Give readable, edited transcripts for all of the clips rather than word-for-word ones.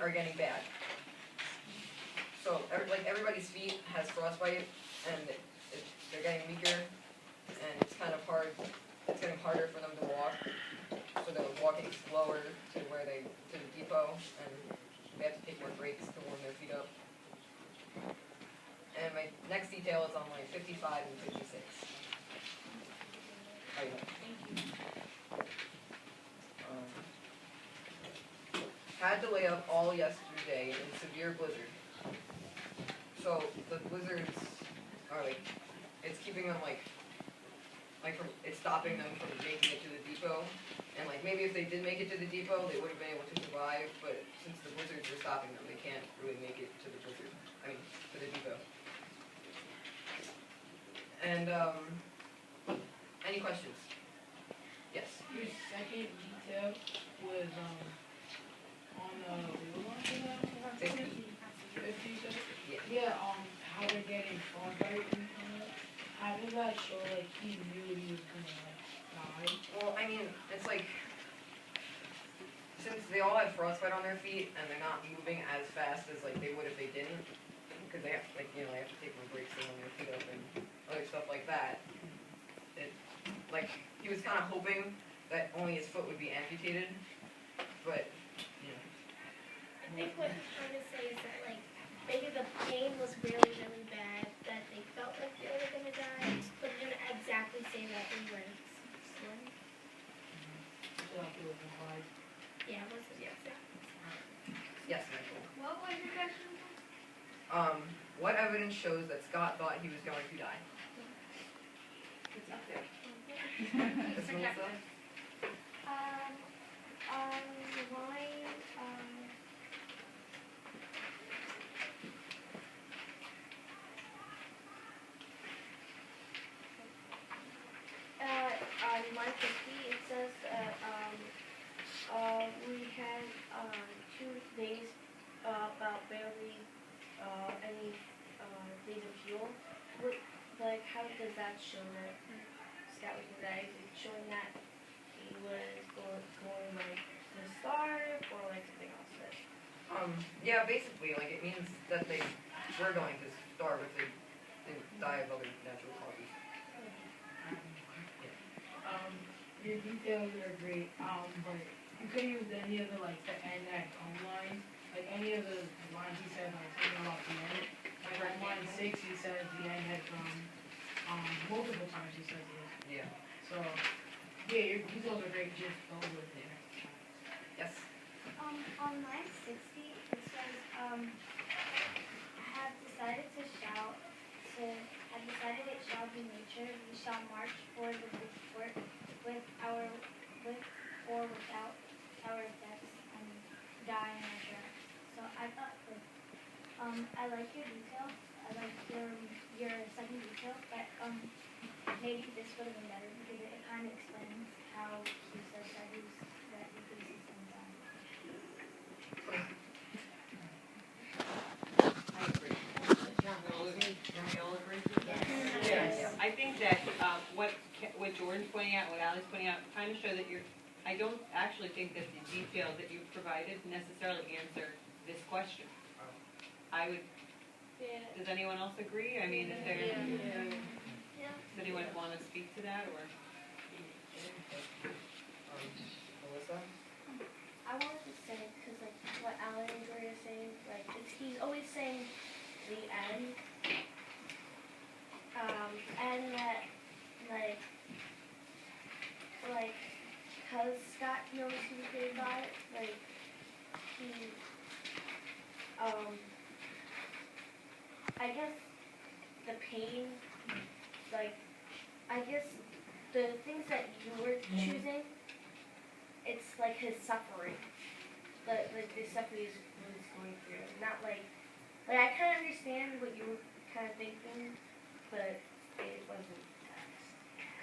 feet are getting bad. So, like everybody's feet has frostbite, and they're getting weaker, and it's kind of hard. It's getting harder for them to walk. So they're walking slower to the depot, and they have to take more breaks to warm their feet up. And my next detail is on like 55 and 56. Oh, yeah. Had to lay up all yesterday in severe blizzard. So the blizzards are like, it's keeping them it's stopping them from making it to the depot. And like maybe if they did make it to the depot, they would have been able to survive. But since the blizzards are stopping them, they can't really make it to the blizzard. To the depot. And any questions? Yes. Your second detail was on the 50. Yeah. How they're getting frostbite and how does that show like he knew he was gonna die? Well, it's like since they all have frostbite on their feet and they're not moving as fast as like they would if they didn't, because they have they have to take more breaks to warm their feet up and other stuff like that. He was kind of hoping that only his foot would be amputated, but I think what he's trying to say is that like maybe the pain was really, really bad, that they felt like they were gonna die, but didn't exactly say that in words. Yeah, it was yes. Yes, Michael. What was your question? What evidence shows that Scott thought he was going to die? It's up there. This Melissa? On line, on line 50, it says that, we had, 2 days, about barely, any, days of fuel. Like, how does that show that Scott was gonna die? Is it showing that he was going like, to starve, or like something else? Yeah, basically, like, it means that they were going to starve if they didn't die of other natural causes. Your details are great, but you could use any of the end that come lines, like any of the lines he said, like something about the end. Like on line 6, he says the end had come, multiple times he says this. Yeah. So, yeah, your details are great, just go with it. Yes. On line 60, it says, have decided it shall be nature, we shall march for the fort with or without our effects and die in our tracks. So I thought that, I like your detail, I like your second detail, but maybe this would have been better because it kind of explains how he says that he thinks he's going to die. I agree. Can we all agree with that? Yes. I think that what Jordan's pointing out, what Allie's pointing out, kind of show that I don't actually think that the details that you've provided necessarily answer this question. I would. Yeah. Does anyone else agree? I mean, is there? Yeah. Does anyone want to speak to that or? Melissa? I wanted to say, because like what Alan and Gloria are saying, like he's always saying the end, and that like because Scott knows he's gonna die, like he I guess the pain, like I guess the things that you were choosing, it's like his suffering. Like the suffering is what he's going through. Not like I kind of understand what you were kind of thinking, but it wasn't.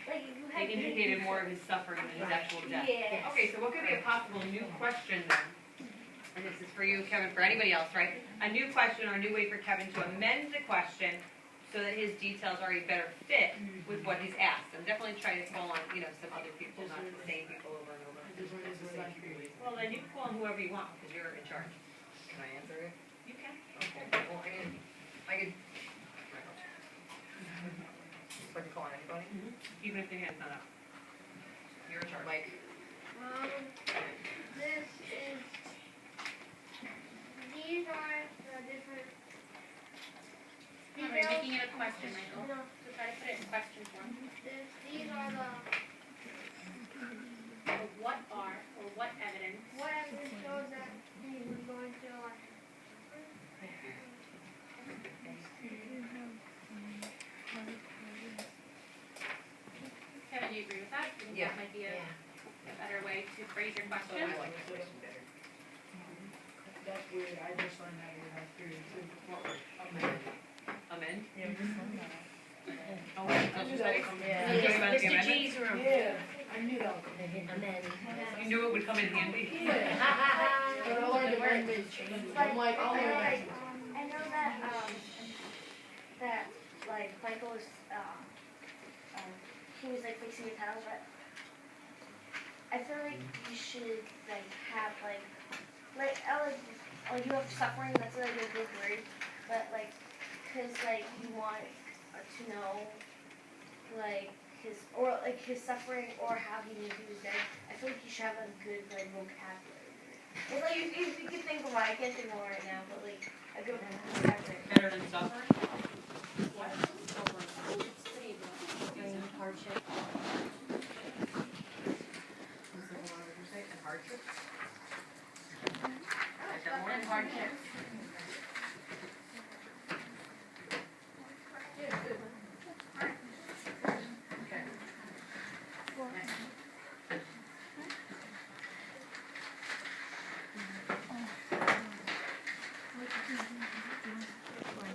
Like you had. It indicated more of his suffering than his actual death. Yeah. Okay, so what could be a possible new question then? And this is for you, Kevin, for anybody else, right? A new question or a new way for Kevin to amend the question so that his details are a better fit with what he's asked. I'm definitely trying to call on, some other people, not the same people over and over. This one is the same. Well, then you can call on whoever you want because you're in charge. Can I answer it? You can. Okay, well, I mean, I could. So I can call on anybody? Even if the hand's not up. You're in charge. Mike? This is, these are the different Alright, details. making it a question, Michael, No, to try to put it in question form. these are the, So what are, or what evidence, what evidence shows that he was going to, Kevin, do you agree with that? Do you think Yeah. that might be a better way to phrase your I question? like the question better. That's weird, I just learned that in that period too. Amend? Yeah, just learned that. Oh, I knew that would come in. You're talking about the amendment? Yeah, I knew that would come in. You knew it would come in handy? Yeah. But I learned the word made changes. I'm like, I'll learn that. I know that, that, like, Michael was, he was like fixing your towels, but I feel like you should, like, have, like, you have suffering, that's like a good word, but, like, cause, like, you want to know, like, his suffering or how he knew he was dead. I feel like you should have a good, like, vocabulary. It's like, if you could think of one, I can't think of one right now, but, like, a good vocabulary. Better than suffering? What? Hardship. And hardship? And hardship.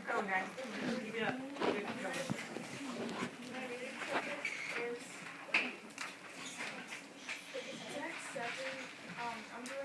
Go, guys. Keep it up. Keep it up. I'm doing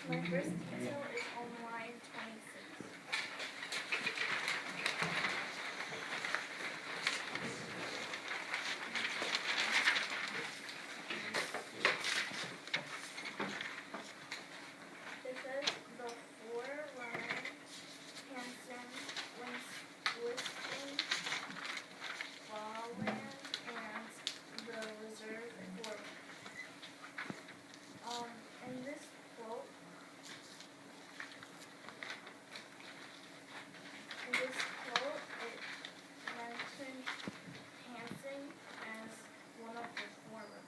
My first detail is on line 26. It says the four-line Hanson, Winston, Ballland, and the reserve were. In this quote, it mentioned Hanson as one of the former.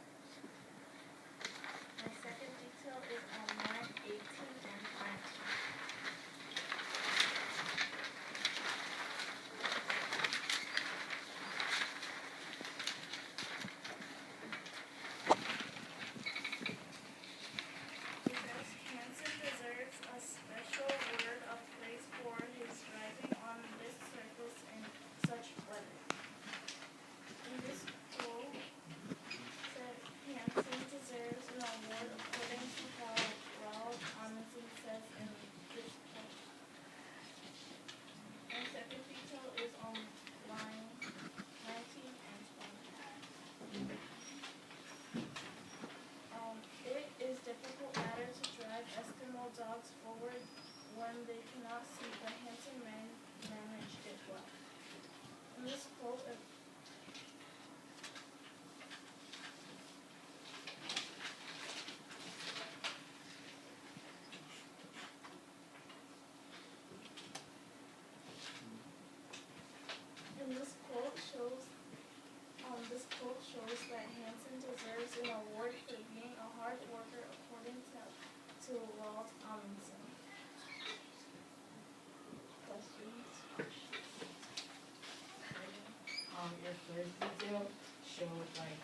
My second detail is on line 18 and 19. It says Hanson deserves a special word of praise for his driving on this surface in such weather. In this quote, said Hanson deserves an award according to how Ralph Amundsen says in this quote. My second detail is on line 19 and 20. It is difficult matter to drive Eskimo dogs forward when they cannot see, but Hanson managed it well. In this quote, shows that Hanson deserves an award for being a hard worker according to Walt Amundsen. Question. showed like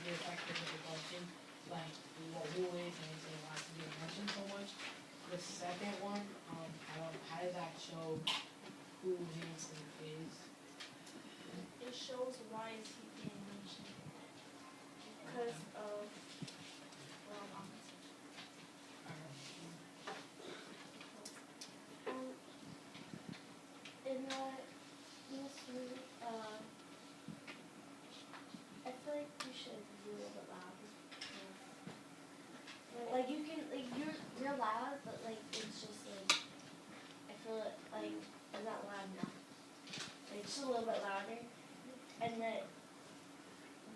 the effect of the question, like who is and say why to be mentioned so much. The second one, how does that show who Hanson is? It shows why is he being mentioned. Because of, in this movie, I feel like you should be a little bit loud. Like you can, like you're loud, but like it's just like, I feel like I'm not loud enough. Like just a little bit louder, and that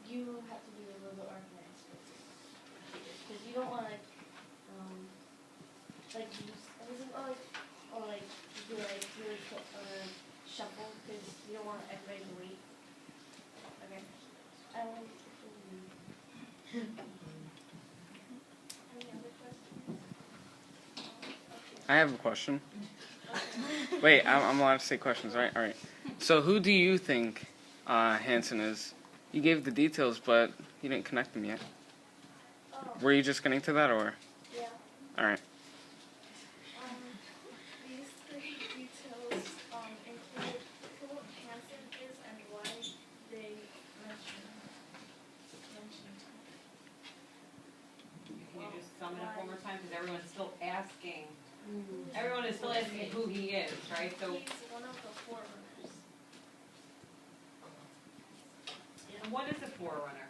you have to be a little bit organized because you don't want to like use everything or like do like really quick shuffle because you don't want everybody to wait. Okay. Any other questions? I have a question. Wait, I'm allowed to say questions, right? All right. So who do you think Hanson is? You gave the details, but you didn't connect them yet. Oh, Were you just getting to that, or? yeah. All right. These three details include who Hanson is and why they mentioned him. Can you just sum it up one more time, because everyone's still asking, everyone is still asking who he is, right? So, He's one of the forerunners. and what is a forerunner?